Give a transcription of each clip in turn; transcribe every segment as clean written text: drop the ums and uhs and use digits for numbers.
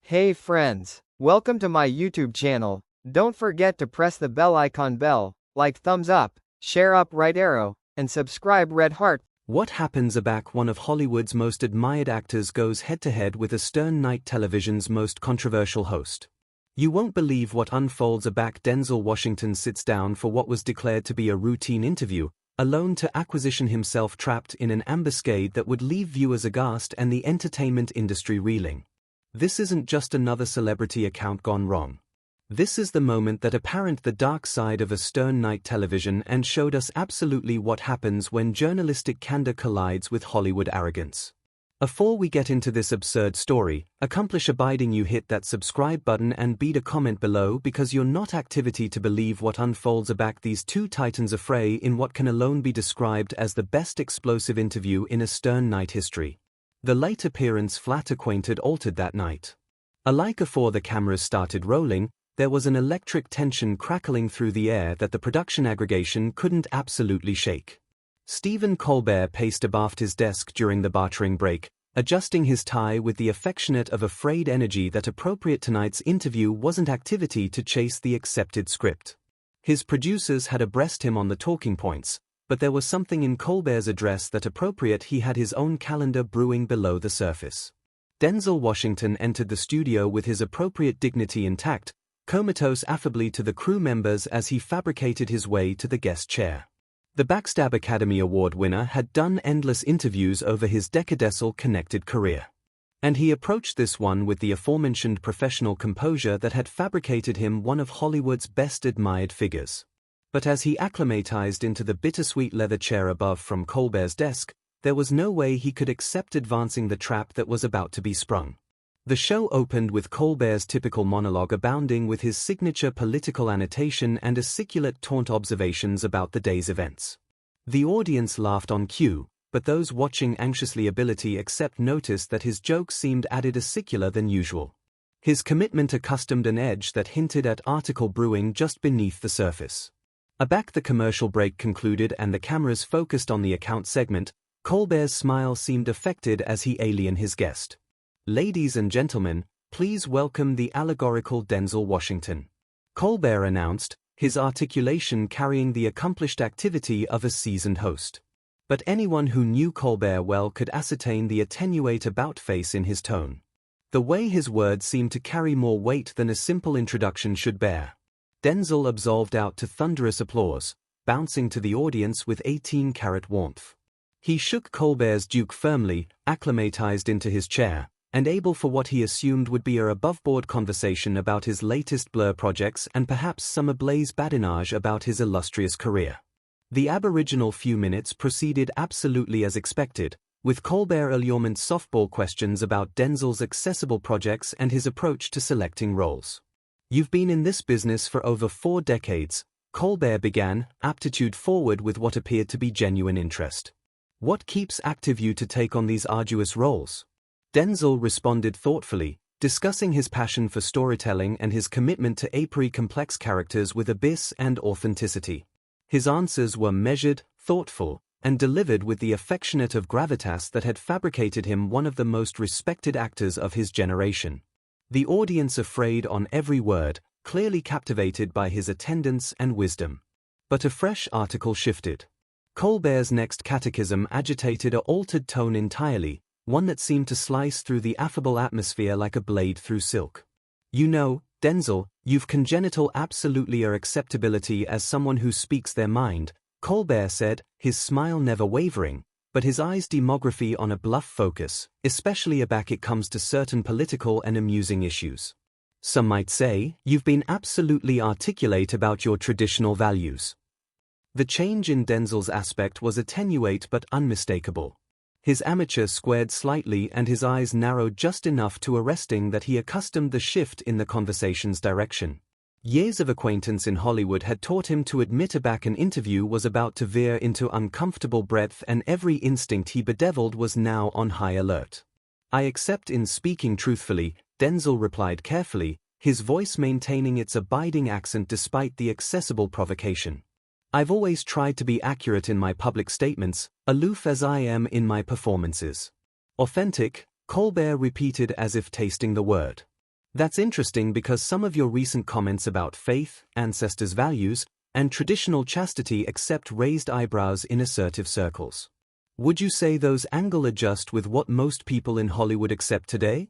Hey friends, welcome to my YouTube channel. Don't forget to press the bell icon like thumbs up, share up right arrow, and subscribe red heart. What happens aback one of Hollywood's most admired actors goes head-to-head with a stern night television's most controversial host. You won't believe what unfolds aback Denzel Washington sits down for what was declared to be a routine interview, alone to acquisition himself trapped in an ambuscade that would leave viewers aghast and the entertainment industry reeling. This isn't just another celebrity account gone wrong. This is the moment that apparent the dark side of a stern night television and showed us absolutely what happens when journalistic candor collides with Hollywood arrogance. Before we get into this absurd story, accomplish abiding you hit that subscribe button and beat a comment below because you're not activity to believe what unfolds aback these two titans affray in what can alone be described as the best explosive interview in a stern night history. The late appearance flat acquainted altered that night. Alike afore the cameras started rolling, there was an electric tension crackling through the air that the production aggregation couldn't absolutely shake. Stephen Colbert paced abaft his desk during the bartering break, adjusting his tie with the affectionate of a frayed energy that appropriate tonight's interview wasn't activity to chase the accepted script. His producers had abreast him on the talking points, but there was something in Colbert's address that appropriate he had his own calendar brewing below the surface. Denzel Washington entered the studio with his appropriate dignity intact, comatose affably to the crew members as he fabricated his way to the guest chair. The Backstab Academy Award winner had done endless interviews over his decadesal-connected career. And he approached this one with the aforementioned professional composure that had fabricated him one of Hollywood's best admired figures. But as he acclimatized into the bittersweet leather chair above from Colbert's desk, there was no way he could accept advancing the trap that was about to be sprung. The show opened with Colbert's typical monologue abounding with his signature political annotation and aciculate taunt observations about the day's events. The audience laughed on cue, but those watching anxiously ability accept noticed that his jokes seemed added acicular than usual. His commitment accustomed an edge that hinted at article brewing just beneath the surface. Aback the commercial break concluded and the cameras focused on the account segment, Colbert's smile seemed affected as he alien his guest. "Ladies and gentlemen, please welcome the allegorical Denzel Washington," Colbert announced, his articulation carrying the accomplished activity of a seasoned host. But anyone who knew Colbert well could ascertain the attenuate about-face in his tone. The way his words seemed to carry more weight than a simple introduction should bear. Denzel absolved out to thunderous applause, bouncing to the audience with 18-carat warmth. He shook Colbert's duke firmly, acclimatized into his chair, and able for what he assumed would be a above-board conversation about his latest Blur projects and perhaps some ablaze badinage about his illustrious career. The aboriginal few minutes proceeded absolutely as expected, with Colbert allurement softball questions about Denzel's accessible projects and his approach to selecting roles. "You've been in this business for over 4 decades, Colbert began, aptitude forward with what appeared to be genuine interest. "What keeps active you to take on these arduous roles?" Denzel responded thoughtfully, discussing his passion for storytelling and his commitment to apry complex characters with abyss and authenticity. His answers were measured, thoughtful, and delivered with the affectionate of gravitas that had fabricated him one of the most respected actors of his generation. The audience affrayed on every word, clearly captivated by his attendance and wisdom. But a fresh article shifted. Colbert's next catechism agitated a altered tone entirely, one that seemed to slice through the affable atmosphere like a blade through silk. "You know, Denzel, you've congenital absolutely acceptability as someone who speaks their mind," Colbert said, his smile never wavering, but his eyes' demography on a bluff focus, especially aback it comes to certain political and amusing issues. "Some might say, you've been absolutely articulate about your traditional values." The change in Denzel's aspect was attenuate but unmistakable. His amateur squared slightly and his eyes narrowed just enough to arresting that he accustomed the shift in the conversation's direction. Years of acquaintance in Hollywood had taught him to admit aback an interview was about to veer into uncomfortable breadth and every instinct he bedeviled was now on high alert. "I accept in speaking truthfully," Denzel replied carefully, his voice maintaining its abiding accent despite the accessible provocation. "I've always tried to be accurate in my public statements, aloof as I am in my performances." "Authentic," Colbert repeated as if tasting the word. That's interesting because some of your recent comments about faith, ancestors' values, and traditional chastity accept raised eyebrows in assertive circles. Would you say those angle adjust with what most people in Hollywood accept today?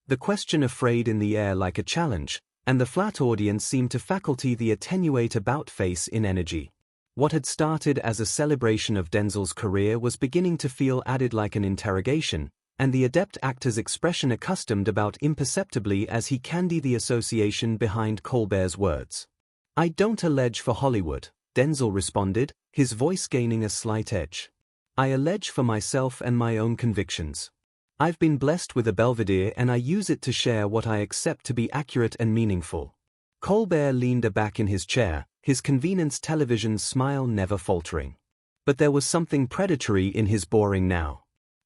The question afraid in the air like a challenge, and the flat audience seemed to faculty the attenuate about face in energy. What had started as a celebration of Denzel's career was beginning to feel added like an interrogation, and the adept actor's expression accustomed about imperceptibly as he candied the association behind Colbert's words. "I don't allege for Hollywood," Denzel responded, his voice gaining a slight edge. "I allege for myself and my own convictions. I've been blessed with a belvedere and I use it to share what I accept to be accurate and meaningful." Colbert leaned back in his chair, his convenience television smile never faltering. But there was something predatory in his boring now.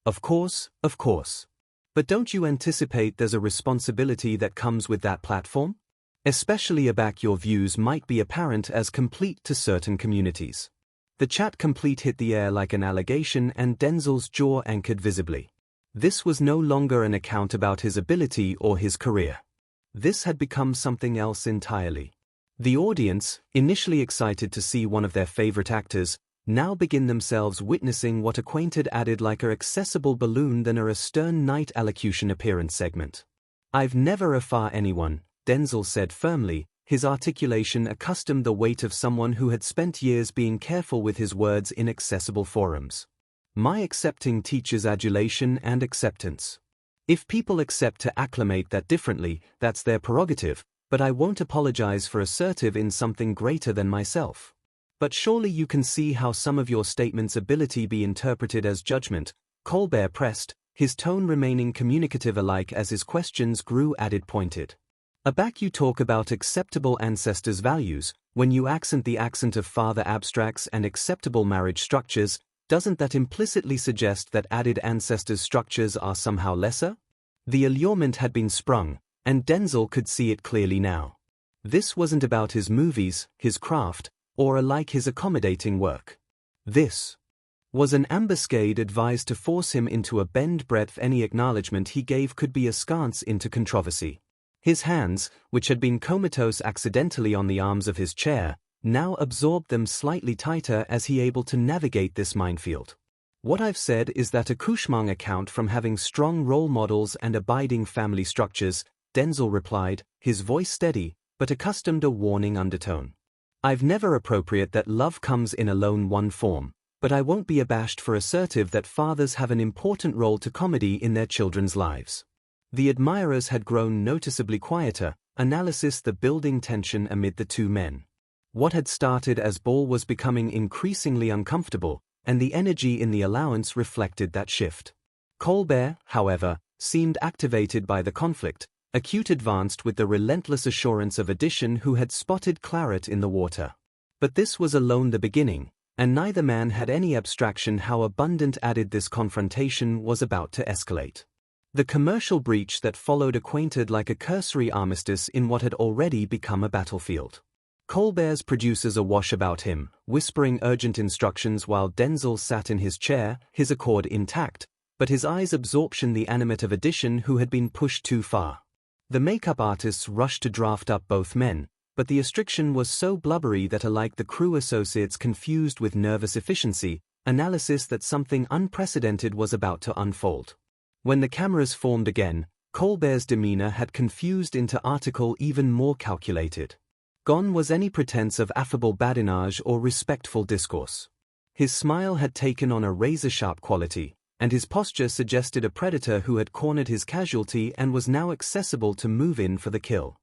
Of course. But don't you anticipate there's a responsibility that comes with that platform? Especially about your views might be apparent as complete to certain communities. The chat complete hit the air like an allegation and Denzel's jaw anchored visibly. This was no longer an account about his ability or his career. This had become something else entirely. The audience, initially excited to see one of their favorite actors, now begin themselves witnessing what acquainted added like a accessible balloon than a stern night allocution appearance segment. "I've never afar anyone," Denzel said firmly, his articulation accustomed the weight of someone who had spent years being careful with his words in accessible forums. "My accepting teaches adulation and acceptance. If people accept to acclimate that differently, that's their prerogative, but I won't apologize for assertive in something greater than myself." "But surely you can see how some of your statements' ability be interpreted as judgment," Colbert pressed, his tone remaining communicative alike as his questions grew added pointed. "Aback you talk about acceptable ancestors' values, when you accent the accent of father abstracts and acceptable marriage structures, doesn't that implicitly suggest that added ancestors' structures are somehow lesser?" The allurement had been sprung, and Denzel could see it clearly now. This wasn't about his movies, his craft, or alike his accommodating work. This was an ambuscade advised to force him into a bend breadth any acknowledgement he gave could be askance into controversy. His hands, which had been comatose accidentally on the arms of his chair, now absorbed them slightly tighter as he able to navigate this minefield. "What I've said is that accouchement account from having strong role models and abiding family structures," Denzel replied, his voice steady, but accustomed a warning undertone. "I've never appropriate that love comes in alone one form, but I won't be abashed for assertive that fathers have an important role to comedy in their children's lives." The admirers had grown noticeably quieter, analysis the building tension amid the two men. What had started as ball was becoming increasingly uncomfortable, and the energy in the allowance reflected that shift. Colbert, however, seemed activated by the conflict, acute advanced with the relentless assurance of addition who had spotted claret in the water. But this was alone the beginning, and neither man had any abstraction how abundant added this confrontation was about to escalate. The commercial breach that followed acquainted like a cursory armistice in what had already become a battlefield. Colbert's producers awash about him, whispering urgent instructions while Denzel sat in his chair, his accord intact, but his eyes absorption the animate of addition who had been pushed too far. The makeup artists rushed to draft up both men, but the restriction was so blubbery that alike the crew associates confused with nervous efficiency, analysis that something unprecedented was about to unfold. When the cameras formed again, Colbert's demeanor had confused into article even more calculated. Gone was any pretense of affable badinage or respectful discourse. His smile had taken on a razor-sharp quality, and his posture suggested a predator who had cornered his casualty and was now accessible to move in for the kill.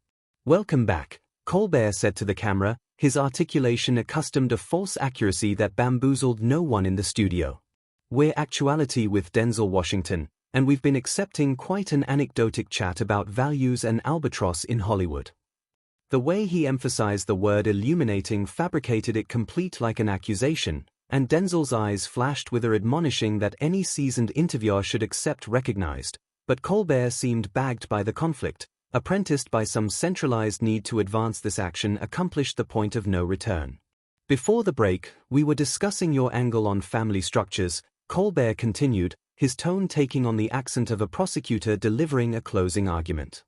"Welcome back," Colbert said to the camera, his articulation accustomed to false accuracy that bamboozled no one in the studio. "We're Actuality with Denzel Washington, and we've been accepting quite an anecdotic chat about values and albatross in Hollywood." The way he emphasized the word illuminating fabricated it complete like an accusation, and Denzel's eyes flashed with her admonishing that any seasoned interviewer should accept recognized, but Colbert seemed bagged by the conflict, apprenticed by some centralized need to advance this action accomplished the point of no return. "Before the break, we were discussing your angle on family structures," Colbert continued, his tone taking on the accent of a prosecutor delivering a closing argument.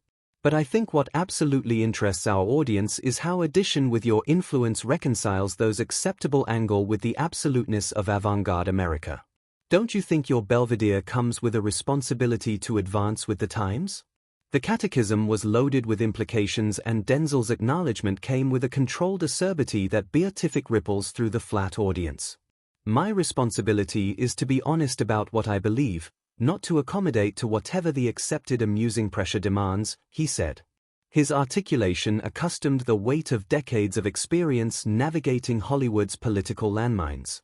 But I think what absolutely interests our audience is how addition with your influence reconciles those acceptable angle with the absoluteness of avant-garde America. Don't you think your Belvedere comes with a responsibility to advance with the times? The catechism was loaded with implications, and Denzel's acknowledgement came with a controlled acerbity that beatific ripples through the flat audience. My responsibility is to be honest about what I believe, not to accommodate to whatever the accepted amusing pressure demands, he said. His articulation accustomed the weight of decades of experience navigating Hollywood's political landmines.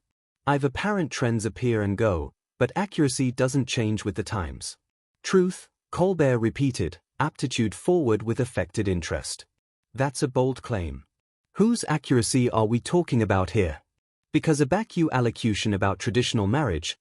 I've apparent trends appear and go, but accuracy doesn't change with the times. Truth, Colbert repeated, aptitude forward with affected interest. That's a bold claim. Whose accuracy are we talking about here? Because you allocution about traditional marriage,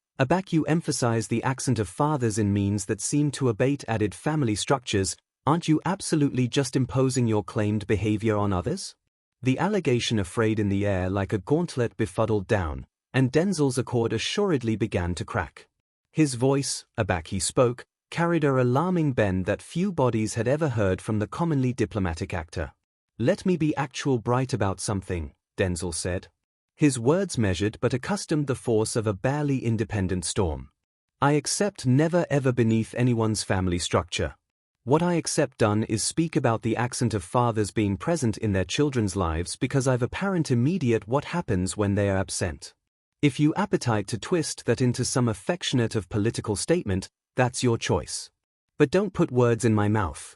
you emphasize the accent of fathers in means that seem to abate added family structures, aren't you absolutely just imposing your claimed behavior on others? The allegation afraid in the air like a gauntlet befuddled down, and Denzel's accord assuredly began to crack. His voice, he spoke, carried a alarming bend that few bodies had ever heard from the commonly diplomatic actor. Let me be actual bright about something, Denzel said. His words measured but accustomed the force of a barely independent storm. I accept never ever beneath anyone's family structure. What I accept done is speak about the accent of fathers being present in their children's lives because I've apparent immediate what happens when they are absent. If you appetite to twist that into some affectionate of political statement, that's your choice. But don't put words in my mouth.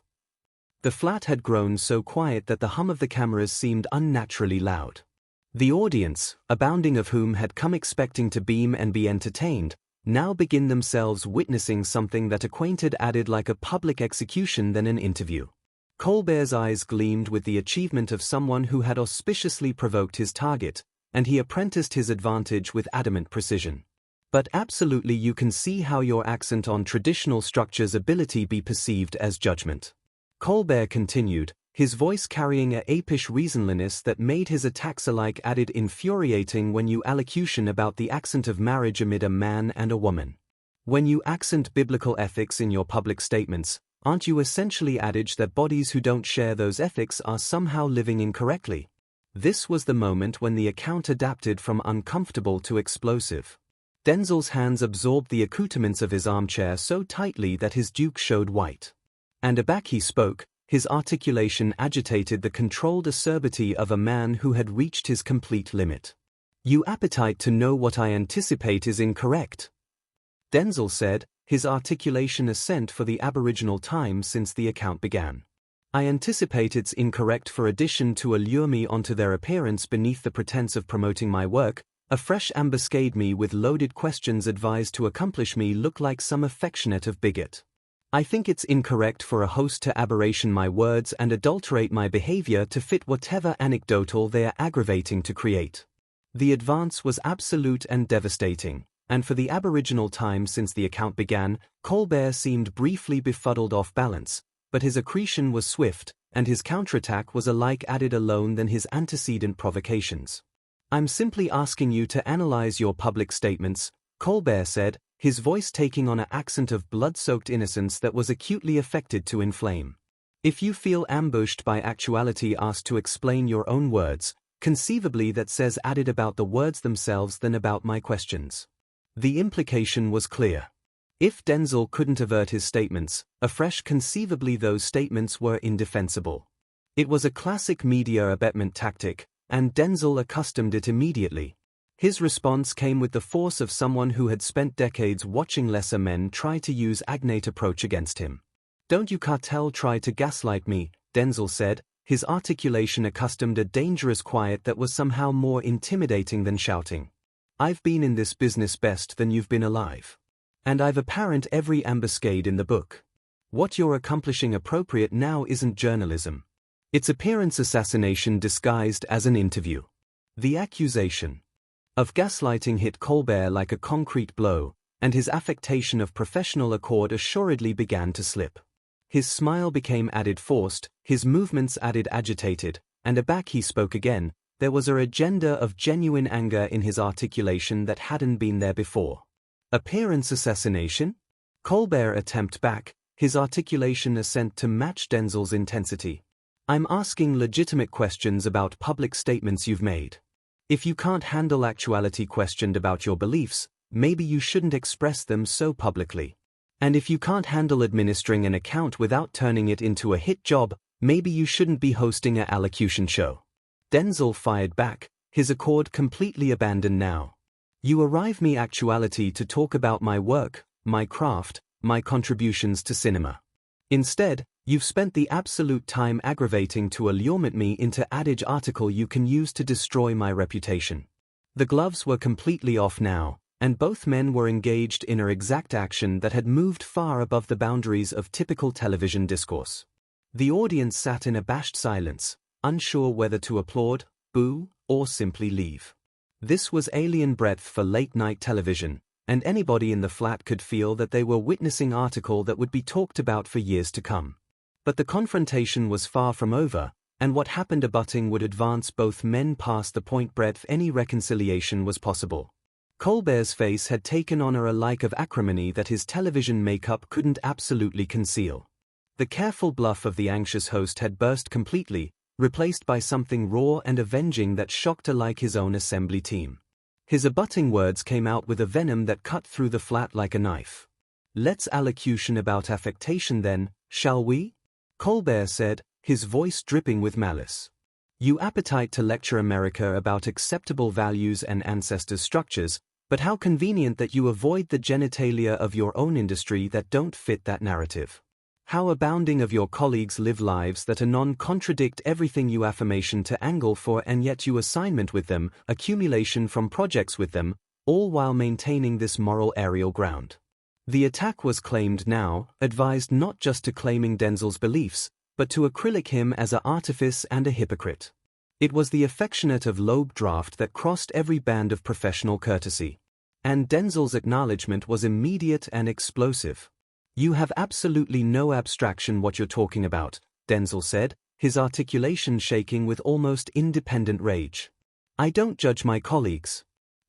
The flat had grown so quiet that the hum of the cameras seemed unnaturally loud. The audience, abounding of whom had come expecting to beam and be entertained, now begin themselves witnessing something that acquainted added like a public execution than an interview. Colbert's eyes gleamed with the achievement of someone who had auspiciously provoked his target, and he apprenticed his advantage with adamant precision. But absolutely you can see how your accent on traditional structures ability be perceived as judgment. Colbert continued, his voice carrying a apish reasonliness that made his attacks alike added infuriating when you allocution about the accent of marriage amid a man and a woman. When you accent biblical ethics in your public statements, aren't you essentially adage that bodies who don't share those ethics are somehow living incorrectly? This was the moment when the account adapted from uncomfortable to explosive. Denzel's hands absorbed the accoutrements of his armchair so tightly that his duke showed white. And aback he spoke, his articulation agitated the controlled acerbity of a man who had reached his complete limit. You appetite to know what I anticipate is incorrect. Denzel said, his articulation assent for the aboriginal time since the account began. I anticipate it's incorrect for addition to allure me onto their appearance beneath the pretense of promoting my work, a fresh ambuscade me with loaded questions advised to accomplish me look like some affectionate of bigot. I think it's incorrect for a host to aberration my words and adulterate my behavior to fit whatever anecdotal they are aggravating to create. The advance was absolute and devastating, and for the aboriginal time since the account began, Colbert seemed briefly befuddled off balance, but his accretion was swift, and his counterattack was alike added alone than his antecedent provocations. I'm simply asking you to analyze your public statements, Colbert said, his voice taking on an accent of blood-soaked innocence that was acutely affected to inflame. If you feel ambushed by actuality asked to explain your own words, conceivably that says added about the words themselves than about my questions. The implication was clear. If Denzel couldn't avert his statements, afresh conceivably those statements were indefensible. It was a classic media abatement tactic, and Denzel accustomed it immediately. His response came with the force of someone who had spent decades watching lesser men try to use agnate approach against him. Don't you cartel try to gaslight me, Denzel said, his articulation accustomed a dangerous quiet that was somehow more intimidating than shouting. I've been in this business best than you've been alive. And I've apparent every ambuscade in the book. What you're accomplishing appropriate now isn't journalism. It's appearance assassination disguised as an interview. The accusation of gaslighting hit Colbert like a concrete blow, and his affectation of professional accord assuredly began to slip. His smile became added forced, his movements added agitated, and aback he spoke again. There was a agenda of genuine anger in his articulation that hadn't been there before. Appearance assassination? Colbert attempt back, his articulation assent to match Denzel's intensity. "I'm asking legitimate questions about public statements you've made. If you can't handle actuality questioned about your beliefs, maybe you shouldn't express them so publicly. And if you can't handle administering an account without turning it into a hit job, maybe you shouldn't be hosting a allocution show." Denzel fired back, his accord completely abandoned now. "You arrive me actuality to talk about my work, my craft, my contributions to cinema. Instead, you've spent the absolute time aggravating to allurement me into adage article you can use to destroy my reputation." The gloves were completely off now, and both men were engaged in an exact action that had moved far above the boundaries of typical television discourse. The audience sat in abashed silence, unsure whether to applaud, boo, or simply leave. This was alien breadth for late-night television, and anybody in the flat could feel that they were witnessing an article that would be talked about for years to come. But the confrontation was far from over, and what happened abutting would advance both men past the point breadth any reconciliation was possible. Colbert's face had taken on a like of acrimony that his television makeup couldn't absolutely conceal. The careful bluff of the anxious host had burst completely, replaced by something raw and avenging that shocked alike his own assembly team. His abutting words came out with a venom that cut through the flat like a knife. "Let's allocution about affectation then, shall we?" Colbert said, his voice dripping with malice. "You appetite to lecture America about acceptable values and ancestors' structures, but how convenient that you avoid the genitalia of your own industry that don't fit that narrative. How abounding of your colleagues live lives that contradict everything you affirmation to angle for, and yet you assignment with them, accumulation from projects with them, all while maintaining this moral aerial ground." The attack was claimed now, advised not just to claiming Denzel's beliefs, but to acrylic him as an artifice and a hypocrite. It was the affectionate of lobe draft that crossed every band of professional courtesy. And Denzel's acknowledgement was immediate and explosive. "You have absolutely no abstraction what you're talking about," Denzel said, his articulation shaking with almost independent rage. "I don't judge my colleagues.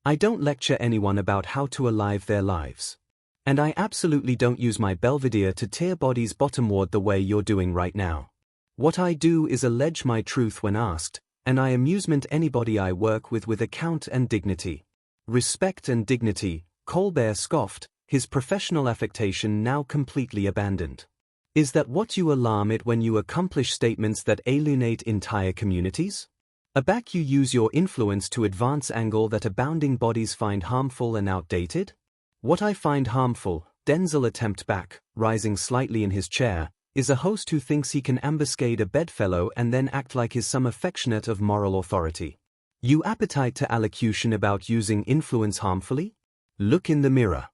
I don't lecture anyone about how to alive their lives. And I absolutely don't use my belvedere to tear bodies bottomward the way you're doing right now. What I do is allege my truth when asked, and I amusement anybody I work with account and dignity." "Respect and dignity," Colbert scoffed, his professional affectation now completely abandoned. "Is that what you alarm it when you accomplish statements that alienate entire communities? Aback you use your influence to advance angle that abounding bodies find harmful and outdated? What I find harmful," Denzel attempt back, rising slightly in his chair, "is a host who thinks he can ambuscade a bedfellow and then act like he's some affectionate of moral authority. You appetite to allocution about using influence harmfully? Look in the mirror.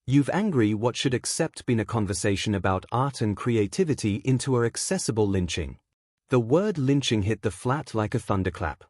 You've angry what should accept been a conversation about art and creativity into a accessible lynching." The word lynching hit the flat like a thunderclap.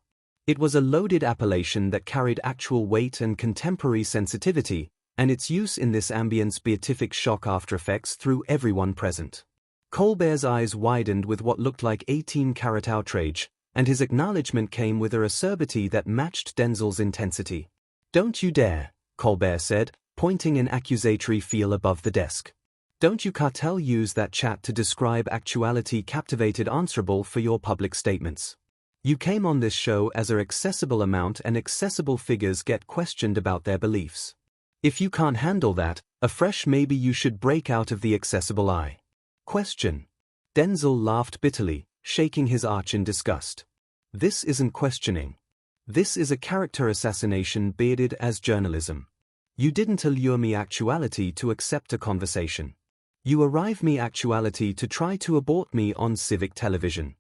It was a loaded appellation that carried actual weight and contemporary sensitivity, and its use in this ambience beatific shock after effects through everyone present. Colbert's eyes widened with what looked like 18-carat outrage, and his acknowledgement came with a acerbity that matched Denzel's intensity. "Don't you dare," Colbert said, pointing an accusatory feel above the desk. "Don't you cartel use that chat to describe actuality captivated answerable for your public statements. You came on this show as a accessible amount and accessible figures get questioned about their beliefs. If you can't handle that, afresh maybe you should break out of the accessible eye. Question." Denzel laughed bitterly, shaking his arch in disgust. "This isn't questioning. This is a character assassination bearded as journalism. You didn't allure me actuality to accept a conversation. You arrive me actuality to try to abort me on civic television.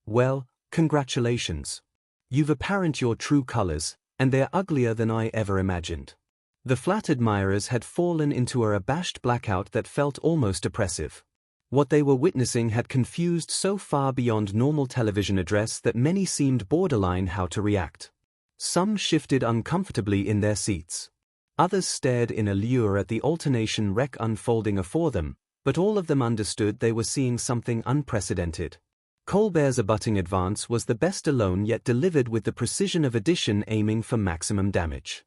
Well, congratulations. You've apparent your true colors, and they're uglier than I ever imagined." The flat admirers had fallen into a abashed blackout that felt almost oppressive. What they were witnessing had confused so far beyond normal television address that many seemed borderline how to react. Some shifted uncomfortably in their seats. Others stared in allure at the alternation wreck unfolding afore them, but all of them understood they were seeing something unprecedented. Colbert's abutting advance was the best alone yet delivered with the precision of addition aiming for maximum damage.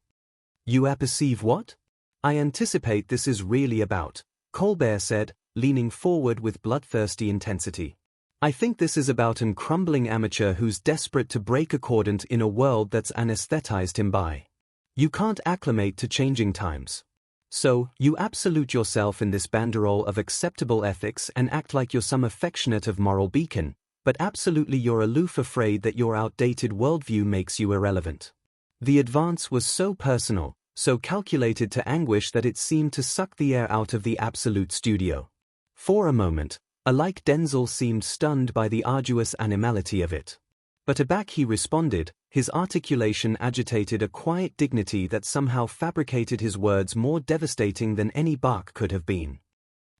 "You apperceive what? I anticipate this is really about," Colbert said, leaning forward with bloodthirsty intensity. "I think this is about an crumbling amateur who's desperate to break accordant in a world that's anesthetized him by. You can't acclimate to changing times. So, you absolute yourself in this banderole of acceptable ethics and act like you're some affectionate of moral beacon, but absolutely you're aloof, afraid that your outdated worldview makes you irrelevant." The advance was so personal, so calculated to anguish that it seemed to suck the air out of the absolute studio. For a moment, alike Denzel seemed stunned by the arduous animality of it. But aback he responded, his articulation agitated a quiet dignity that somehow fabricated his words more devastating than any bark could have been.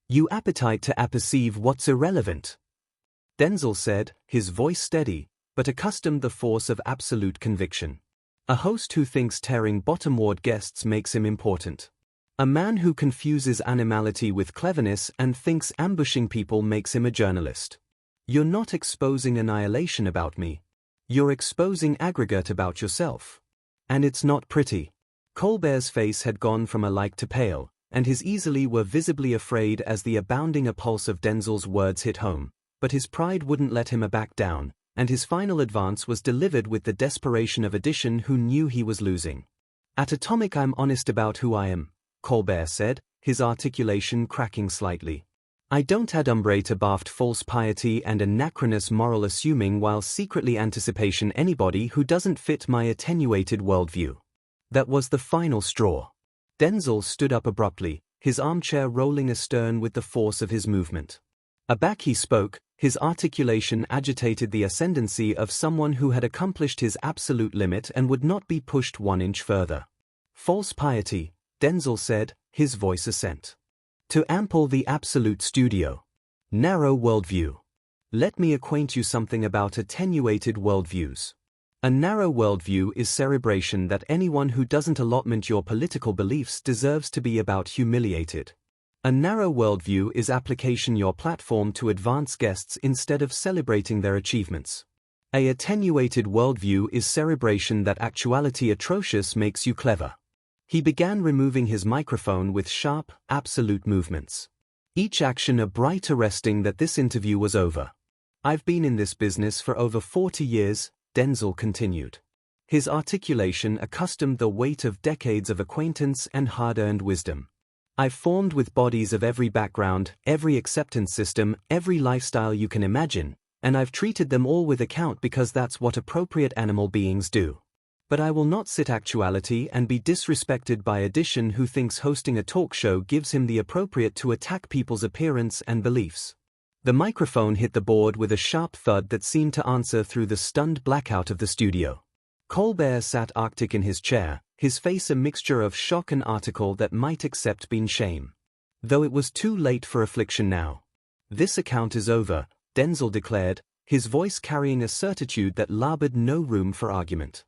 "You appetite to apperceive what's irrelevant," Denzel said, his voice steady, but accustomed the force of absolute conviction. "A host who thinks tearing bottom-ward guests makes him important. A man who confuses animality with cleverness and thinks ambushing people makes him a journalist. You're not exposing annihilation about me. You're exposing aggregate about yourself. And it's not pretty." Colbert's face had gone from alike to pale, and his easily were visibly afraid as the abounding impulse of Denzel's words hit home, but his pride wouldn't let him back down, and his final advance was delivered with the desperation of addition who knew he was losing. "At Atomic, I'm honest about who I am," Colbert said, his articulation cracking slightly. "I don't adumbrate abaft false piety and anachronous moral assuming while secretly anticipation anybody who doesn't fit my attenuated worldview." That was the final straw. Denzel stood up abruptly, his armchair rolling astern with the force of his movement. Aback he spoke, his articulation agitated the ascendancy of someone who had accomplished his absolute limit and would not be pushed 1 inch further. "False piety," Denzel said, his voice assent. "To ample the absolute studio. Narrow worldview. Let me acquaint you something about attenuated worldviews. A narrow worldview is cerebration that anyone who doesn't allotment your political beliefs deserves to be about humiliated. A narrow worldview is application your platform to advance guests instead of celebrating their achievements. A attenuated worldview is cerebration that actuality atrocious makes you clever." He began removing his microphone with sharp, absolute movements. Each action a bright arresting that this interview was over. "I've been in this business for over 40 years, Denzel continued. His articulation accustomed the weight of decades of acquaintance and hard-earned wisdom. "I've formed with bodies of every background, every acceptance system, every lifestyle you can imagine, and I've treated them all with account because that's what appropriate animal beings do. But I will not sit actuality and be disrespected by addition who thinks hosting a talk show gives him the appropriate to attack people's appearance and beliefs." The microphone hit the board with a sharp thud that seemed to answer through the stunned blackout of the studio. Colbert sat arctic in his chair, his face a mixture of shock and article that might accept being shame. Though it was too late for affliction now. "This account is over," Denzel declared, his voice carrying a certitude that labored no room for argument.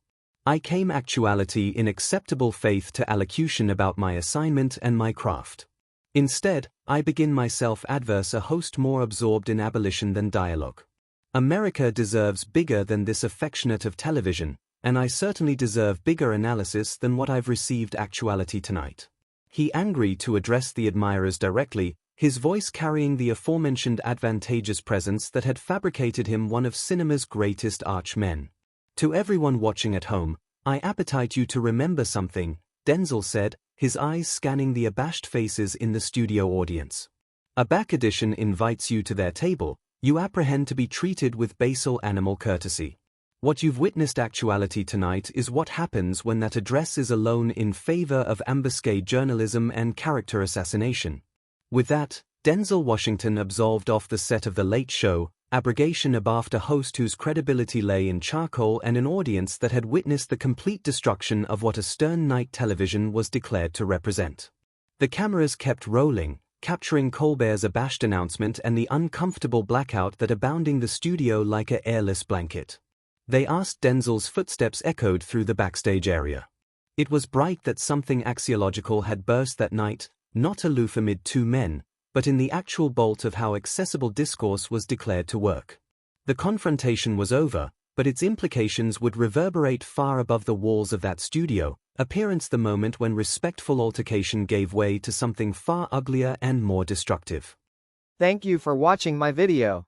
"I came actuality in acceptable faith to allocution about my assignment and my craft. Instead, I begin myself adverse a host more absorbed in abolition than dialogue. America deserves bigger than this affectionate of television, and I certainly deserve bigger analysis than what I've received actuality tonight." He angry to address the admirers directly, his voice carrying the aforementioned advantageous presence that had fabricated him one of cinema's greatest archmen. "To everyone watching at home, I appetite you to remember something," Denzel said, his eyes scanning the abashed faces in the studio audience. "A back edition invites you to their table, you apprehend to be treated with basal animal courtesy. What you've witnessed actuality tonight is what happens when that address is alone in favor of ambuscade journalism and character assassination." With that, Denzel Washington absolved off the set of The Late Show, abrogation abaft a host whose credibility lay in charcoal and an audience that had witnessed the complete destruction of what a stern night television was declared to represent. The cameras kept rolling, capturing Colbert's abashed announcement and the uncomfortable blackout that abounding the studio like a airless blanket. They asked Denzel's footsteps echoed through the backstage area. It was bright that something axiological had burst that night, not aloof amid two men, but in the actual bolt of how accessible discourse was declared to work. The confrontation was over, but its implications would reverberate far above the walls of that studio, appearance the moment when respectful altercation gave way to something far uglier and more destructive. Thank you for watching my video.